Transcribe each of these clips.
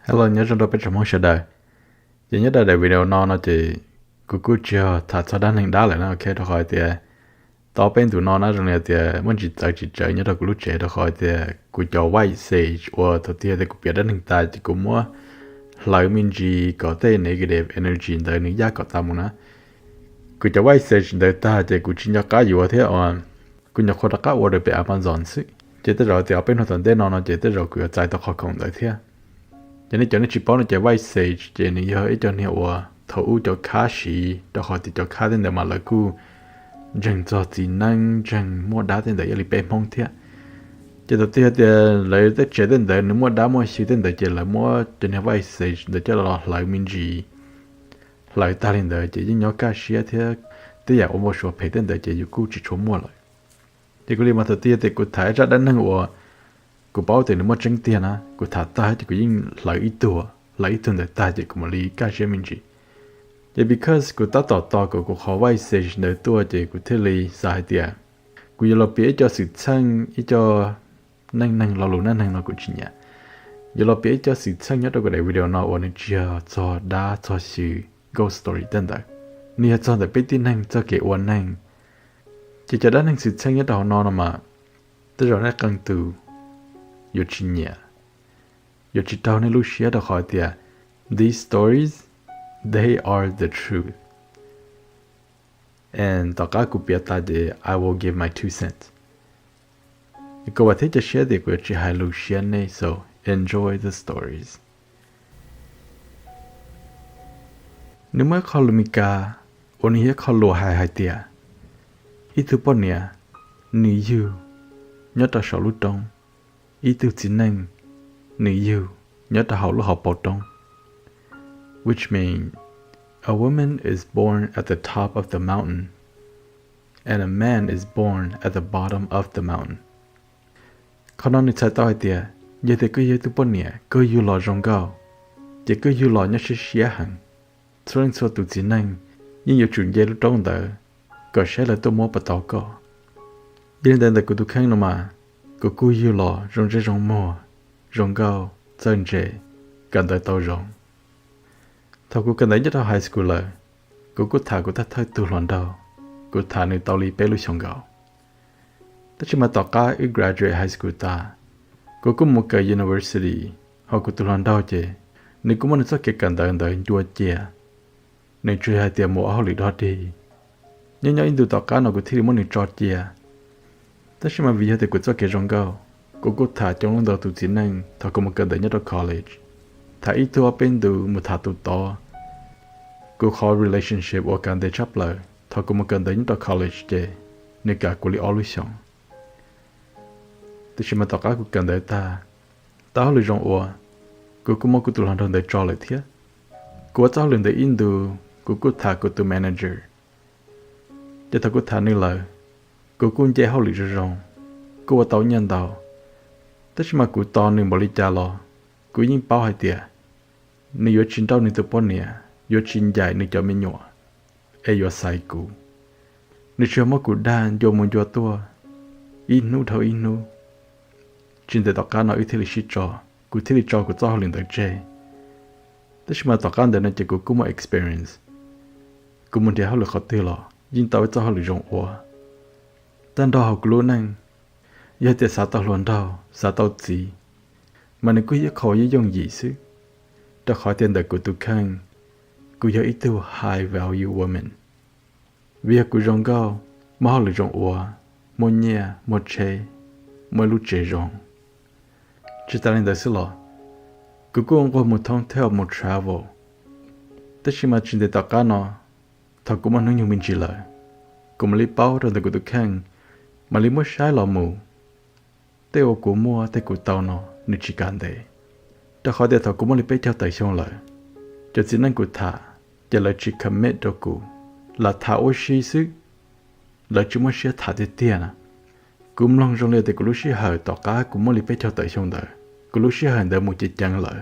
Hello, nhớ trong đó bên trong mong chờ đợi. Chỉ nhớ đợi video nó chỉ cú chưa thật sao đang hình đá lại nó ok đó khỏi thì tao bên tụi nó trong này thì muốn chỉ chơi nhớ đâu cú lúc chơi đó khỏi thì cú cho white sage hoặc thôi thì cú biết đến hình tại chỉ cú mua lại mình chỉ có thể negative energy đời nước giá có tâm nó cú cho white sage đời ta thì cú chỉ nhớ cái gì thế cú nhớ khó cái order bị Amazon sự chỉ tới rồi thì ở bên họ tuần đến nó chỉ tới rồi cú chạy tao khó không đời thế cho nên chỉ bảo nó chạy white sage cho nên giờ ấy cho nên thấu cho cá sĩ đó họ thì cho cá đến để mà lại cú chẳng cho gì năng chẳng mua đá đến để lấy bể mông thế chỉ đầu tiên thì lấy tới chế đến để nếu mua đá mua xí đến để chỉ là mua cho nên white sage để cho là lại mình gì lại ta lên để chỉ những cá sĩ thế thì giờ mua số phải đến để chỉ cú chỉ số mua lại thì cái mà đầu tiên thì cú thấy ra đến năng cú bảo thì nếu mà tránh tiền á cú thả ta thì cú yên lấy ít để ta thì cú mà lấy cá sĩ mình gì thì because cú ta tỏ cú khó vay sage để tua thì cú thấy lấy sai tiền cú giờ biết cho sự sang ý cho năng lo năng nó cú chỉ nhá giờ biết cho sự sang nhất cái video nó ổn chưa cho đa cho sự ghost story tên đó nia cho để biết tin năng cho cái ổn năng chỉ cho đa năng sự sang nhất đó nó mà tới rồi nó cần từ yo chỉ nhá yo chỉ tao nên lúc xưa đó khỏi tiền these stories they are the truth and tất cả cụ biết ta để I will give my 2 cents cô bảo thế cho share để cô chỉ hai lúc share này so enjoy the stories nếu mà khó lùm cả ôn hiế khó lùa hai tia ít thứ bọn nè nữ yêu nhớ ta sợ lúc đông ít thứ chính năng nữ yêu nhớ ta hậu lúc học bảo đông which means a woman is born at the top of the mountain and a man is born at the bottom of the mountain. Còn nó chạy tao thì giờ thì cứ yêu tụi bọn nè cứ yêu lò rong gạo chỉ cứ yêu lò nhớ xí hàng cho nên tụi chính năng nhưng nhiều chuyện dễ lúc trong đó có sẽ là tôi mua bắt tao có đến đây là của tụi khang nó mà của cứ yêu lò rong mua rong gạo chân trẻ cần tới tao rong thằng cô cần đấy nhất là high school là cô thả cô ta thấy từ lần đầu cô thả nơi tao li bé lui xong gạo tất nhiên mà tao cả graduate high school ta cô cũng một cái university họ cô từ lần đầu chứ nếu cũng muốn nói cái cần đấy chua chè nên chơi hai tiệm mua áo lịch đó đi nhưng nhớ từ tao cả nó cô thi muốn nên cho chè tất nhiên mà vì thế thì cô cho cái rong gạo cô thả trong lần đầu tụi chính năng thằng cô một cái đấy nhất là college thà ít thua bên đủ một thà tụt to, cô khó relationship hoặc cần để chấp lời, thà cô một cần đến到 college chứ, nên cả cô li always xong. Tôi chỉ mà tất cả cô cần để ta hỏi rong ủa, cô cũng muốn cô tụi làm để cho lại thế, cô cho lần để in đủ, cô thà cô tụi manager, chứ thà cô thà nên lời, cô cũng dễ hỏi rong, cô tao nhận đầu, tất chỉ mà cô to nên bỏ đi trả lo, cô yên bảo hai tiệt. Nếu yo chín tao nên tụi bọn nè, yo chín dài nên cho mình nhỏ, yo sai cũ. Nếu chưa mất cũ đan, yo muốn yo tua, inu thâu inu. Chín để tất cả nó ít thì lịch cho, cũ thì lịch cho cũ cho họ liền được chơi. Tất mà tất cả đều chỉ cũ cũng một experience. Cũ muốn để họ được khó tiêu lo, nhưng tao cho họ được rộng ủa. Tan đó họ luôn năng, yo để sao tao luôn đâu, sao tao gì, mà nếu cứ khó dùng gì xứ. Đã khỏi tiền đời của tụi khang, cô yêu ít tu high value woman. Vì cô rong gạo, mà họ lại rong ủa, một nhà, một chế, một lúc chế rong. Chỉ ta lên đời xí lọ, cô ông có một thông theo một travel. Tất nhiên mà chuyện để tất cả nó, thật cũng mà nói nhiều mình chỉ lợi. Cô mà lấy bao rồi đời của tụi khang, mà lấy mất trái lọ mù. Tế ô của mua, tế của tao nó, nếu chỉ cần đấy. Đã khỏi để thằng cũng muốn lấy cho tài xong lại, cho chính năng của thà, cho lại chỉ commit cho cô, là thà ô xí sức, là chúng muốn xí thà để tiền à, cũng lòng trong này thì cô lúc xí hỏi tất cả cũng muốn lấy cho tài xong lại, cô lúc xí hỏi để một chiếc chân lại,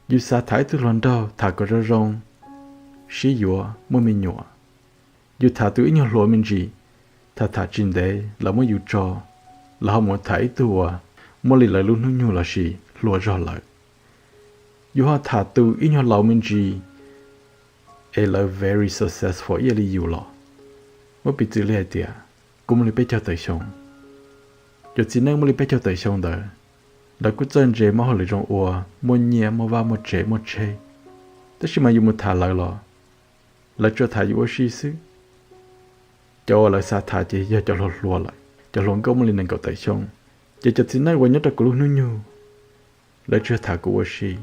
dù sao thái từ lần đầu thà có ra rong, xí dùa muốn mình nhọ, dù thà từ ít nhiều lỗi mình gì, thà chính đấy là muốn dù là họ muốn thái từ muốn lấy lại luôn nhu là gì. Lúa rõ lại you họ thả tu in họ lâu mình gì là very successful ý là you lo mất bị tự lệ tiệt cũng mới bị cho tới xong cho chỉ nên mới bị cho tới xong đó đã cứ chân chế mà họ lại trong ua muốn nhẹ mà vào một chế tất nhiên mà you một thả lại lo là cho thả you xí xứ cho lại xa thả chỉ giờ cho lột lùa lại cho lộn câu mới lên cầu tới xong chỉ cho chỉ nên quay nhớ được cái lúc nữa nhu là cho thả của xí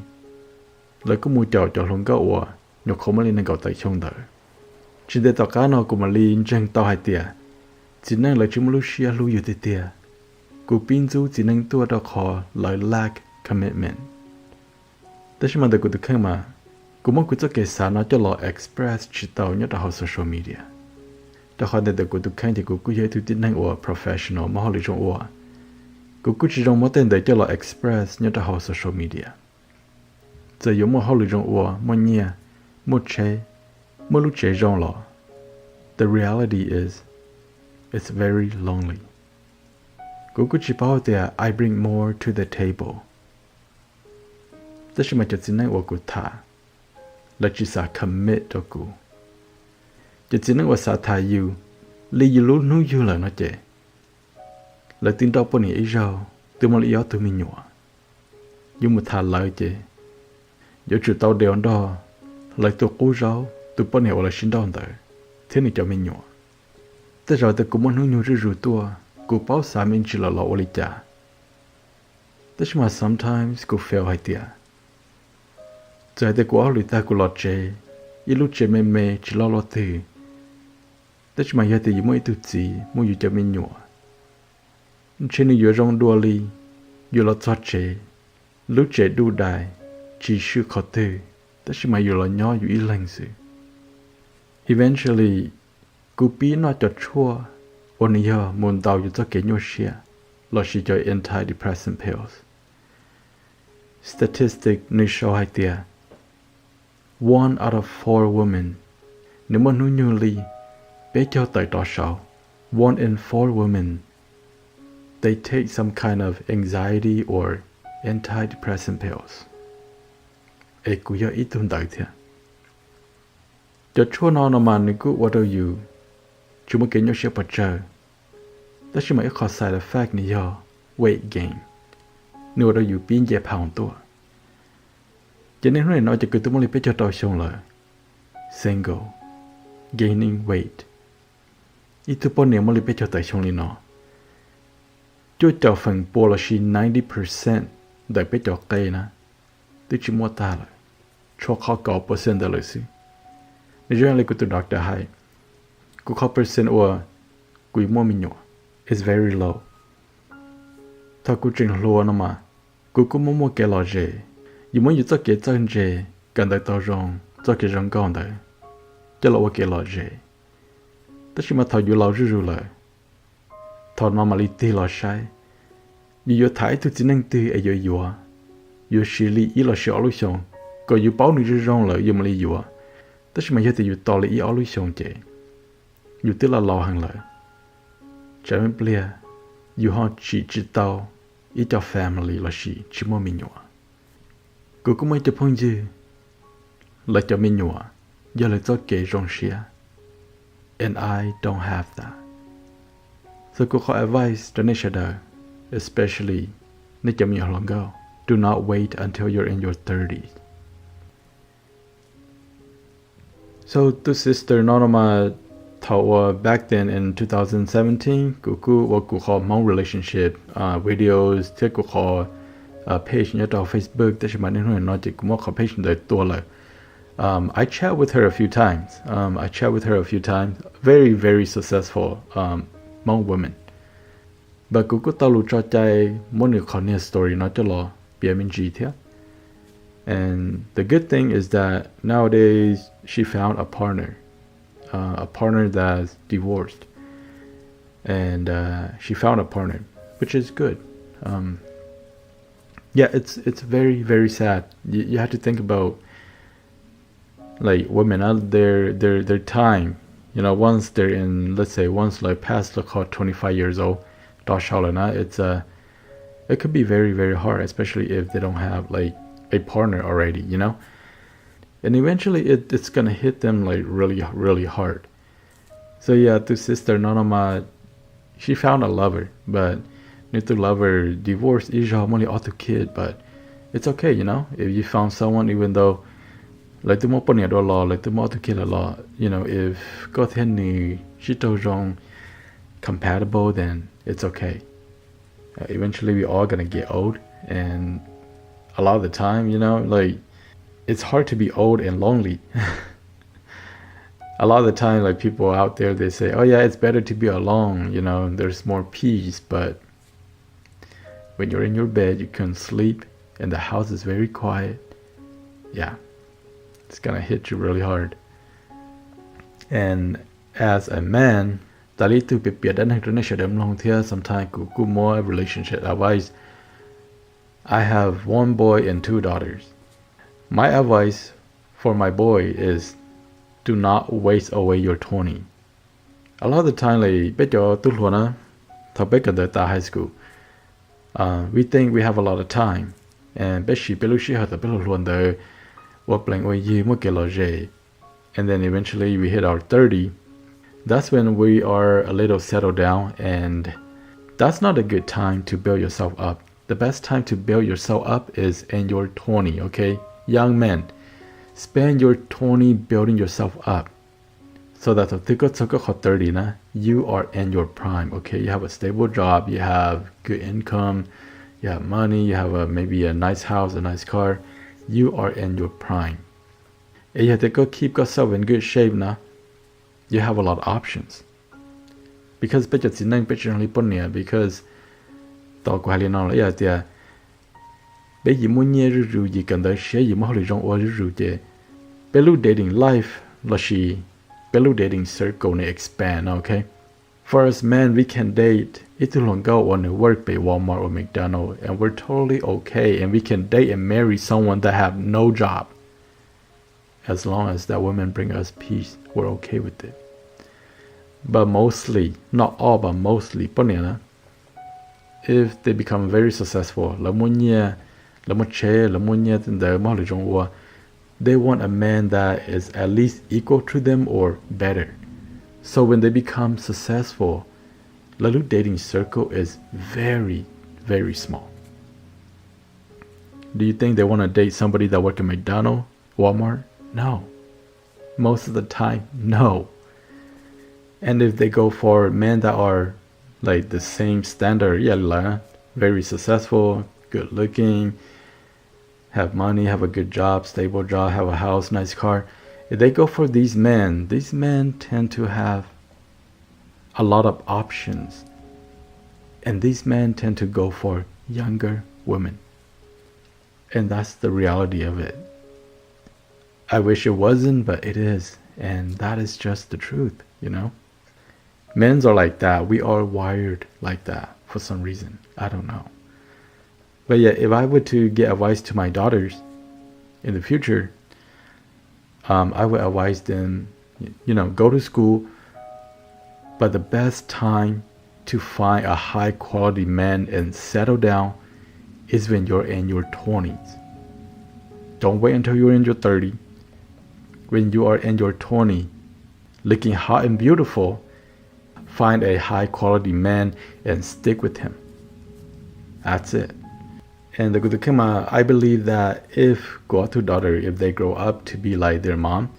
là cứ mua cho lộn câu ua nhục không mới lên cầu tới xong đó chỉ để tao cá nó cũng mà liên tranh tao hai tiệt chỉ nên là chúng lúc xia lúcอยู่tiệtกูปิ้นจูจีนังตัวดอกคอเลย lack commitment แต่ฉันมาแต่กูตึกขึ้นมากูมั่งกูจะเกษาน้อยจะรอ express ชิตเอาเนี่ยต่อ social media แต่ขอแต่กูตึกขึ้นที่กูเยอะทุกที่นั่งว่า professional มาหอลิจงว่ากูจะจงมาเต้นแต่จะรอ express เนี่ยต่อ social media จะอยู่มาหอลิจงว่ามันเนี่ยมันเชมันรู้เจจงหรอ the reality is it's very lonelyกูchỉ bảo there I bring more to the table แต่ฉันมาจะจินั่งว่ากูท่าและจิสา commit ตัวกูจะจินั่งว่าสาทาอยู่ลีอยู่รู้นู้อยู่เลยนะเจและตินดอกปนอีเราตัวมันลีอ้อตัวมีหนัวอยู่มุทาเลยเจอยู่จุดเตาเดียวดอเลยตัวกูเราตัวปนเหวเลยชินดอนเตอเท่านี้จะมีหนัวแต่เราแต่กูมันนู้อยู่รู้ตัวกูเป้าสามีจิลลอโอลิจ่าแต่ฉันมา sometimes กู fail ให้เดียใจแต่กูเอาลิตากูหลอดเจอีลูกเจเมจิลลอตือแต่ฉันมาอยากแต่ยิ่งไม่ตุจีมุ่งอยู่จะไม่หนัวเช่นอยู่รองดัวลีอยู่หลอดจอดเจลูกเจดูได้จีชื่อเขาตือแต่ฉันมาอยู่หลอดย่ออยู่อีหลังสือ eventually กูปีนอจดชั่ววันนี้มุนดาวอยู่ตัวเก่งอยู่เชียเราชิจอย antidepressant pills statistic ในโชว์ให้เดีย one out of 4 women นึกว่านุ่งลีเป็นเจ้าต่อยต่อเช้า one in 4 women they take some kind of anxiety or antidepressant pills กูอยากอีตุนได้เถอะจะช่วยนอนมานึกว่าเราอยู่chúng mới kể nhau sẽ bắt chờ, đó chỉ mới có side effect này do weight gain, nếu đóอยู่biến dẹp hàng tua, cho nên nói cho cứ tụi mình biết cho tao xong là single, gaining weight, ít tụi bọn này mới biết cho tao xong đi nó, cho tao phần bò là chỉ 90% để biết cho cây na, tôi chỉ mua ta rồi, cho họ có % đó là gì, nếu như là cứ tụi doctor hayกูเข้า% ว่ากูมั่วมิญญ is very low ถ้ากูจริงรัวนะมากูมั่วเกลอเจยิ่งมั่วอยู่จะเกจังเจกันได้ต่อรองจะเกจังก่อนได้จะเราว่าเกลอเจแต่ชิมาทออยู่เรารู้เลยทอ normality เราใช้อยู่ท้ายทุกสิ่งนั่งตีอยู่ชีลีอีเราเสียลุยชงก็อยู่เป้าหนึ่งรู้รองเลยอยู่มาลีอยู่แต่ชิมาอยู่แต่อยู่ต่อเลยอีลุยชงเจอยู่ที่เรารอหังเลยจะไม่เปลี่ยอยู่ห้องชีจิตเตาอีเจ้า family เราชีมั่วมีหนัวกูไม่จะพ้นยืเลยจะมีหนัวอย่าเลยจะเกยรงเชีย and I don't have that so กูขอ advice ตัวนี้เฉยๆ especially ในจะมีหลังก็ do not wait until you're in your 30s so to sister นอนมาback then in 2017 กูขอมอง relationship videos ที่กูขอ page เนี่ยต่อ Facebook แต่ฉันมาในหน่วยนอกจากกูมองขอ page โดยตัวเลย I chat with her a few times very very successful among women but กูก็ต้องรู้ใจมันหนึ่งคนเนี่ย story เนาะจะรอเปลี่ยนเป็นจีเถอะ and the good thing is that nowadays she found a partner that's divorced and she found a partner which is good yeah it's very very sad you have to think about like women out their time you know once they're in let's say once like past like 25 years old it could be very very hard especially if they don't have like a partner already, you know? And eventually it's gonna hit them like really, really hard. So yeah, to sister Nonoma, she found a lover, but need to lover divorce is only auto kid, but it's okay, you know? If you found someone, even though like the more law, like the more to kill a law, you know, if got any shito wrong compatible, then it's okay. Eventually we all gonna get old, and a lot of the time, you know, like it's hard to be old and lonely. A lot of the time, like people out there, they say, oh yeah, it's better to be alone, you know, there's more peace. But when you're in your bed, you can sleep and the house is very quiet. Yeah, it's gonna hit you really hard. And as a man, sometimes more relationship advice. I have one boy and 2 daughters. My advice for my boy is do not waste away your 20. A lot of the time, like high school, we think we have a lot of time, and and then eventually we hit our 30. That's when we are a little settled down, and that's not a good time to build yourself up. The best time to build yourself up is in your 20, okay? Young men, spend your 20 building yourself up. So that 30, you are in your prime, okay? You have a stable job, you have good income, you have money, you have maybe a nice house, a nice car. You are in your prime. And you have to keep yourself in good shape now. You have a lot of options. Because because dating life dating circle expand, okay? For us men, we can date on a work by Walmart or McDonald's, and we're totally okay, and we can date and marry someone that have no job. As long as that woman bring us peace, we're okay with it. But mostly, not all, but mostly, if they become very successful, they want a man that is at least equal to them or better. So when they become successful, the dating circle is very, very small. Do you think they want to date somebody that works at McDonald's, Walmart? No. Most of the time, no. And if they go for men that are like the same standard, very successful, good looking, have money, have a good job, stable job, have a house, nice car. If they go for these men tend to have a lot of options. And these men tend to go for younger women. And that's the reality of it. I wish it wasn't, but it is. And that is just the truth, you know? Men are like that. We are wired like that for some reason. I don't know. But yeah, if I were to give advice to my daughters in the future, I would advise them, go to school. But the best time to find a high quality man and settle down is when you're in your 20s. Don't wait until you're in your 30s. When you are in your 20s, looking hot and beautiful, find a high quality man and stick with him. That's it. And the Gudukima, I believe that if Goatu daughter, if they grow up to be like their mom,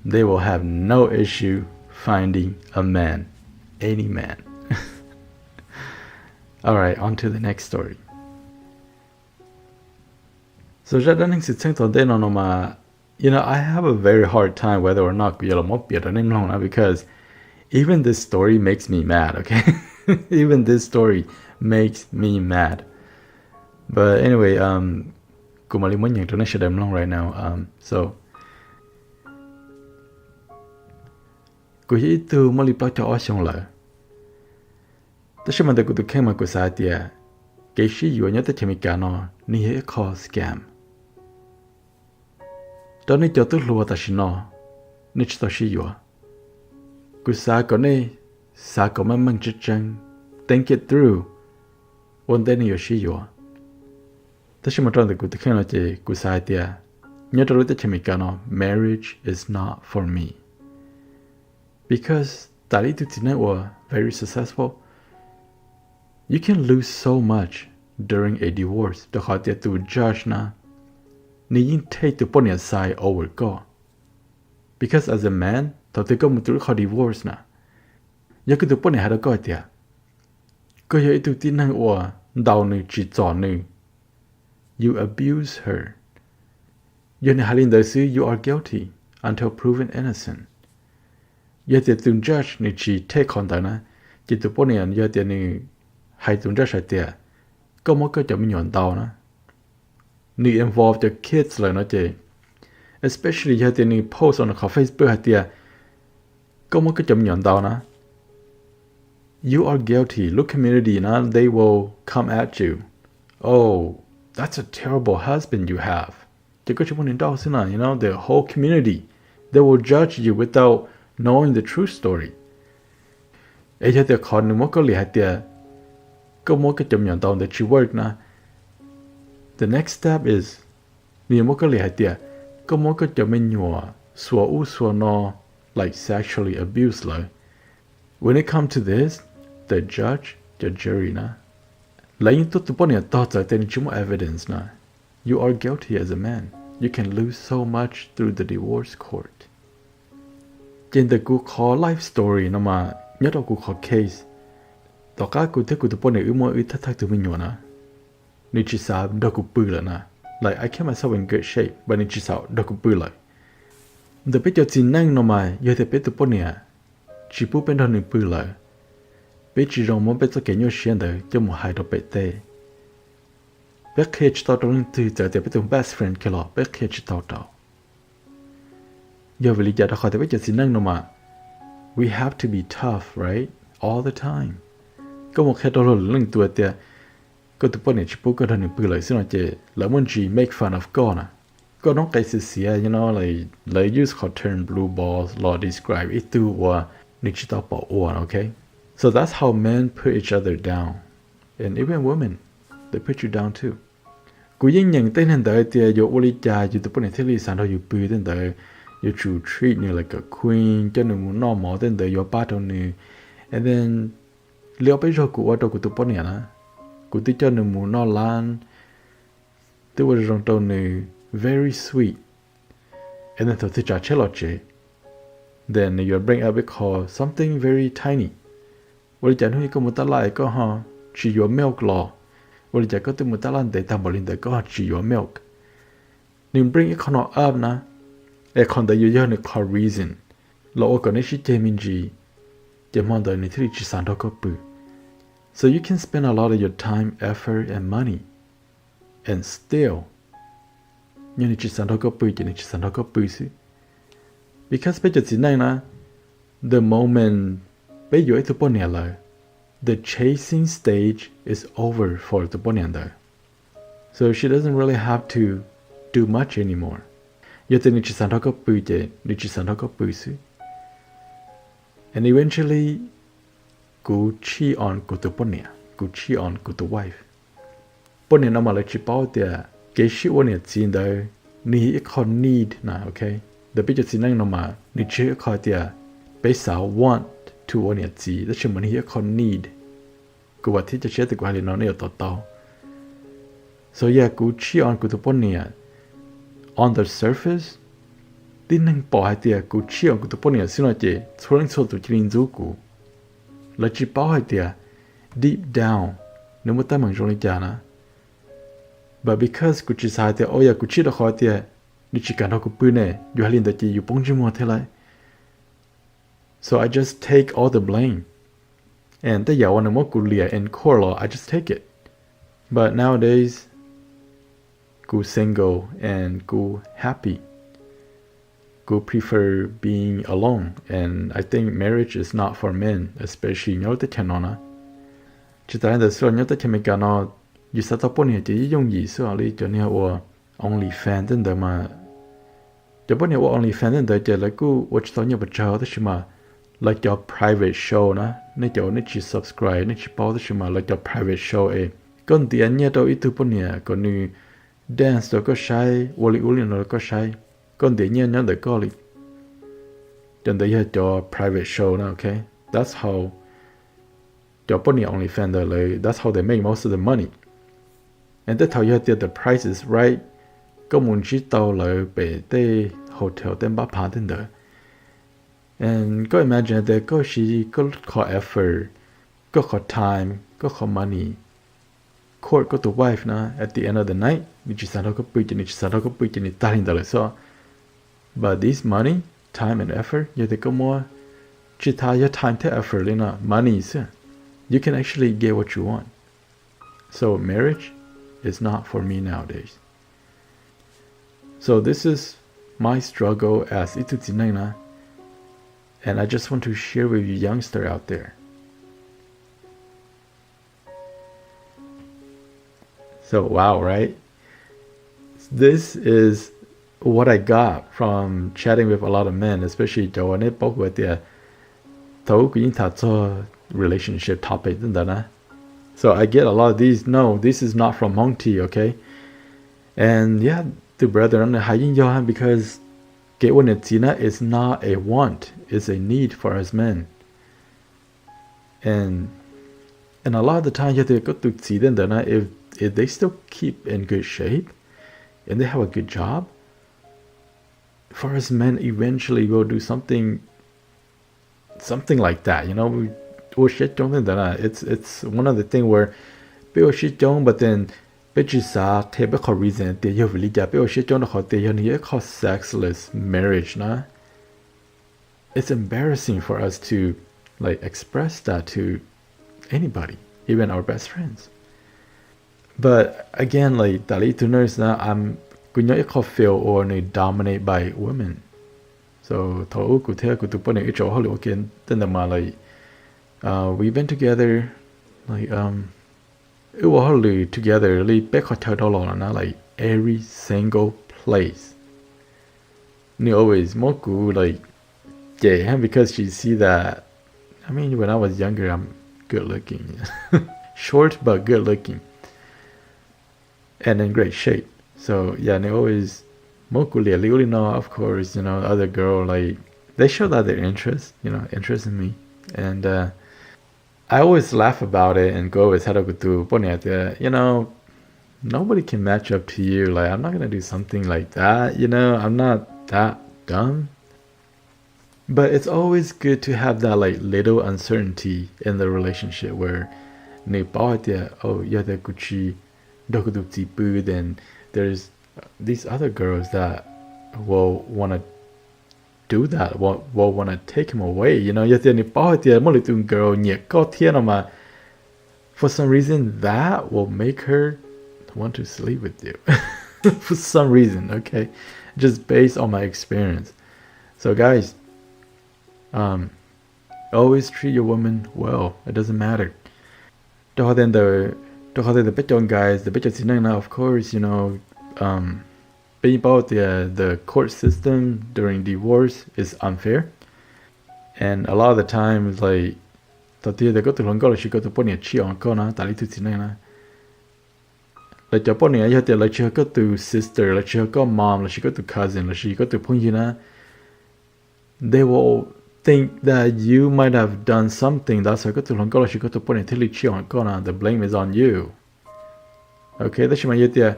they will have no issue finding a man, any man. All right, on to the next story. So I have a very hard time whether or not because even this story makes me mad, okay? Even this story makes me mad. But anyway, right now. So itu mali plot ocean la. Tashima de kema kusatia. Keishi you nyata chemicano ni call scam. Don't need to luwa tashino. Nich tashi you. Kusako ne sako mamang chichang. Think it through. One day you shi you. ta shi ma tron de ku te khen la che ku sai tia nya tro te che mi ka no marriage is not for me because tali tu tina wa very successful you can lose so much during a divorce the kha tia tu judge na ni yin take to pon aside over go because as a man ta te ko mu tu kha divorce na ya ku tu pon ha da ko tia ko ye tu tin nang wa dao ni chi zo ni you abuse her you ne halin da si you are guilty until proven innocent ye te tu judge ni chi take on da na chi tu pon yan ye te ni hai tu judge tia ko mo ko cho mi nyon dao na ni involve the kids la na che especially ye te ni post on the Facebook tia ko mo ko cho mi nyon dao na you are guilty look community na they will come at you oh that's a terrible husband you have you know the whole community they will judge you without knowing the true story e je te khon mo ko li ha tia ko mo ke chom nyon tong the work na the next step is ni mo ko li ha tia ko mo ko chom nyo so no like sexually abuse la when it comes to this the judge the jury na la yin tu pon ya to ta ten chumo evidence na you are guilty as a man you can lose so much through the divorce court in the good call life story na ma nhớ đâu cuộc họp case tao cá cụ thấy cụ tụi bọn này ưu thắt thắt tụi mình nhọ na nên chỉ sao đâu cụ bự lại na like I kept myself in good shape but nên chỉ sao đâu cụ bự lại the biết cho chính năng nó mà giờ thì biết tụi bọn này chỉ bút bên đó nên bự lại biết chỉ rong muốn biết cho cái nhau xuyên đời cho một hai đôi bể tê biết khi chỉ tao trong từ giờ thì biết tụi best friend kia lo biết khi chỉ tao giờ về lý giải đó khỏi thì biết cho chính năng nó mà we have to be tough, right? All the time. Có một khi đó là lần tuổi tiệt, có tụi bọn này chỉ bố có thân bự lại xin nói chứ, là muốn chỉ make fun of God à? Có nói cái gì you know, like use hot term blue balls, law describe it to or need to talk about one, okay? So that's how men put each other down, and even women, they put you down too. Cú yên nhận tên hiện tại tiệt, yo oli cha, yo tụi bọn này thấy lý sản đó yo bự tên tại. You should treat you like a queen, cho nên muốn normal then the your battle ni, and then liệu bây giờ cụ ở đâu cụ tụi bọn này na, cụ tí cho nên muốn nó lan, tôi vừa trong đầu ni very sweet, and then tôi tí trả chết lọt chế, then you bring up it called something very tiny, vậy chẳng hay có một tát lại có ha chỉ your milk law, vậy chẳng có tôi một tát lại để tạm bảo linh để có chỉ your milk, nên bring it con up na. E con da yo ne call reason lo ko ne shi jemin ji je mon da ni tri chi san do ko pu so you can spend a lot of your time effort and money and still ni chi san do ko pu ji ni chi san do ko pu si because pe ji nai na the moment pe yo to pon ya la the chasing stage is over for the pon ya so she doesn't really have to do much anymore. You think it's a talk of puje, it's a talk of pussy. And eventually, go cheat on go to Ponia, go cheat on go to wife. Ponia no mal chip out there, get shit on it, seen there, need na, okay? The bitch is no ma, need shit caught there, base want to on it, see, that's your money here need. Go what teacher shed the guardian on it, so yeah, go cheat on go to Ponia. On the surface, tin năng bỏ hai tia cú chiều của tụi bọn này xin nói chị, số lượng số tụi chín chú cũ, là chỉ bảo hai tia deep down, nếu mà ta mang trong này chả na. But because cú chỉ sai tia, ôi ya cú chỉ được hỏi tia, đi chỉ cần đó cú bự nè, dù hai lần đó chị dù bông chỉ mua thế lại. So I just take all the blame, and tới giờ anh muốn cú lìa in court law, I just take it. But nowadays. Go single and go happy. Go prefer being alone, and I think marriage is not for men, especially nhớ tới channel na. Chỉ tại là số nhớ tới channel cái nó, dù sao tao bọn này chỉ dùng gì số ali cho nên là OnlyFans đến đời mà, cho bọn này OnlyFans đến đời chỉ là cứ watch tao nhớ bật chờ tới mà, like your private show na, nên cho nên chỉ subscribe nên chỉ bảo tới mà like your private show còn tiền nhớ đâu ít thứ bọn này còn như dance đó có sai wali uli nó có sai con để nhiên nhớ để có li then they had your private show now, okay? That's how your Bonnie OnlyFans that's how they make most of the money. And that's how you have to get the prices right. Có muốn chỉ tàu lại về tới hotel tên bá phá tên đó. And go imagine that có chỉ có effort, có time, có money. Court có to wife na at the end of the night,你只想到個背景，你只想到個背景，你答應得了so. But this money, time and effort, you have to more. Chỉ thà your time to effort lên na money is. You can actually get what you want. So marriage is not for me nowadays. So this is my struggle as itutinana, and I just want to share with you youngster out there. So wow, right? This is what I got from chatting with a lot of men, especially the relationship topic. So I get a lot of these. No, this is not from Hong Ti, okay? And yeah, the brother, because is not a want, it's a need for us men. And a lot of the time you have to go to see them if they still keep in good shape and they have a good job, for us men eventually we'll do something like that, it's one of the things where but then reason sexless marriage. It's embarrassing for us to like express that to anybody, even our best friends. But again, like Dali to nurse now, I'm feel or dominate by women. So we've been together like it was hardly together like every single place. Always like because she see that. I mean, when I was younger, I'm good looking, short but good looking, and in great shape. So yeah, they always of course, other girl, like they show that their interest in me, and I always laugh about it and go with nobody can match up to you. Like, I'm not gonna do something like that, I'm not that dumb. But it's always good to have that like little uncertainty in the relationship where then there's these other girls that will want to do that, will want to take him away, girl, for some reason that will make her want to sleep with you. For some reason, okay, just based on my experience. So guys, always treat your woman well. It doesn't matter. Then the Bejon guys, the Bejon, of course, being about the court system during divorce is unfair, and a lot of the times, like, they go to Longola, she go to Pony Chi on Kona, Talitu. Like Japan, you have to like she go to sister, like she go mom, like she go to cousin, like she go to Punjina. They will think that you might have done something. That's why go to Longola, she go to Pony Tili Chi on Kona. The blame is on you. Okay, that's my idea.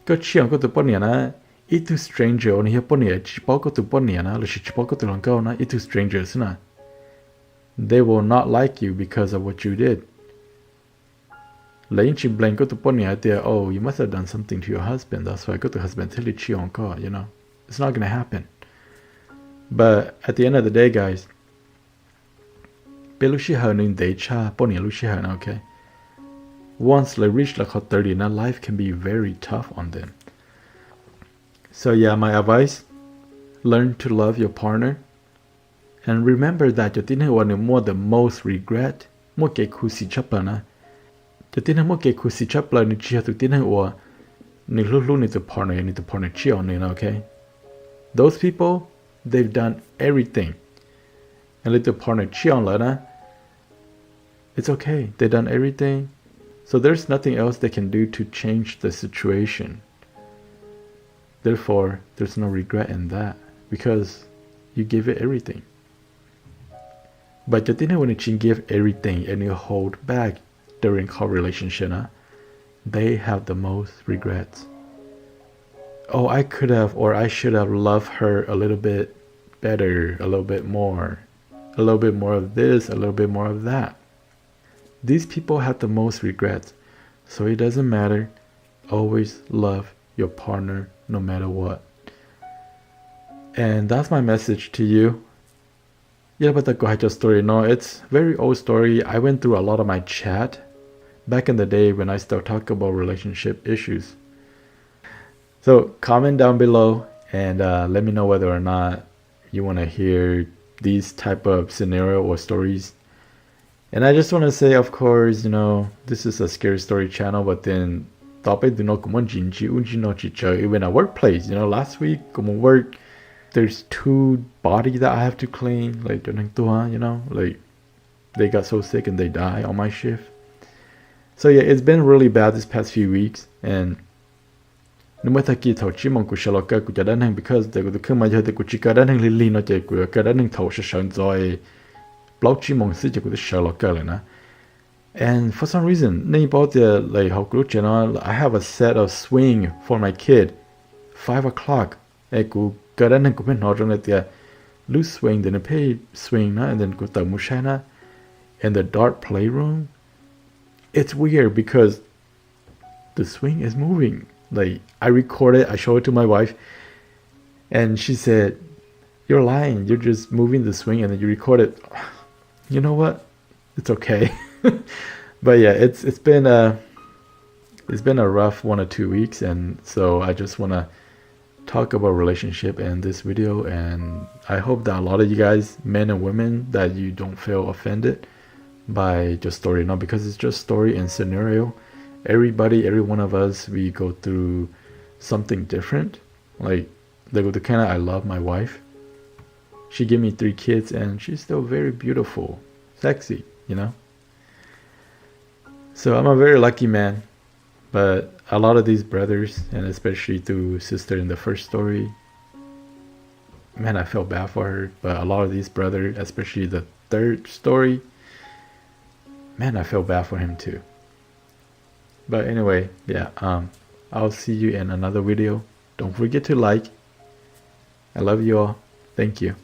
Go Chi on go to Pony na. Itu stranger on here Pony Chipo go to Pony na, like she Chipo go to Longola. Itu strangers na. They will not like you because of what you did. Lain chi blame go to Pony idea, oh, you must have done something to your husband. That's why I go to husband till chi on call, It's not gonna happen. But at the end of the day, guys, okay? Once they reach like 30, now life can be very tough on them. So yeah, my advice, learn to love your partner. And remember that you didn't want more the most regret, more get kusi chapana. You didn't more get kusi chapla ni chia to didn't or ni lulu ni the partner chi on, okay? Those people, they've done everything. And let the partner chi on lana. It's okay. They've done everything. So there's nothing else they can do to change the situation. Therefore, there's no regret in that because you give it everything. But the thing when you give everything and you hold back during our relationship, they have the most regrets. Oh, I could have or I should have loved her a little bit better, a little bit more of this, a little bit more of that. These people have the most regrets. So it doesn't matter. Always love your partner no matter what. And that's my message to you. Yeah, but the Gohaja story, no, it's very old story. I went through a lot of my chat back in the day when I still talk about relationship issues. So comment down below and let me know whether or not you want to hear these type of scenario or stories. And I just want to say, of course, this is a scary story channel, but then even at workplace, last week, work, there's 2 bodies that I have to clean, like, like they got so sick and they die on my shift. So yeah, it's been really bad this past few weeks, and because they go to come the kuchika dan lili no che ku ka dan thau shan joy block chi mong si ku Sherlock na. And for some reason, like how group I have a set of swing for my kid. 5 o'clock. Ku ka dan ku pen no jong le loose swing then a pay swing na, and then ku ta mushana in the dark playroom. It's weird because the swing is moving. Like I recorded, I showed it to my wife, and she said, "You're lying. You're just moving the swing and then you record it." You know what? It's okay. But yeah, it's been a rough 1 or 2 weeks, and so I just want to talk about relationship in this video, and I hope that a lot of you guys, men and women, that you don't feel offended by just story, not because it's just story and scenario. Every one of us, we go through something different. Like I love my wife. She gave me 3 kids and she's still very beautiful, sexy, So I'm a very lucky man. But a lot of these brothers, and especially through sister in the first story, man, I felt bad for her. But a lot of these brothers, especially the 3rd story, man, I feel bad for him too. But anyway, yeah, I'll see you in another video. Don't forget to like. I love you all. Thank you.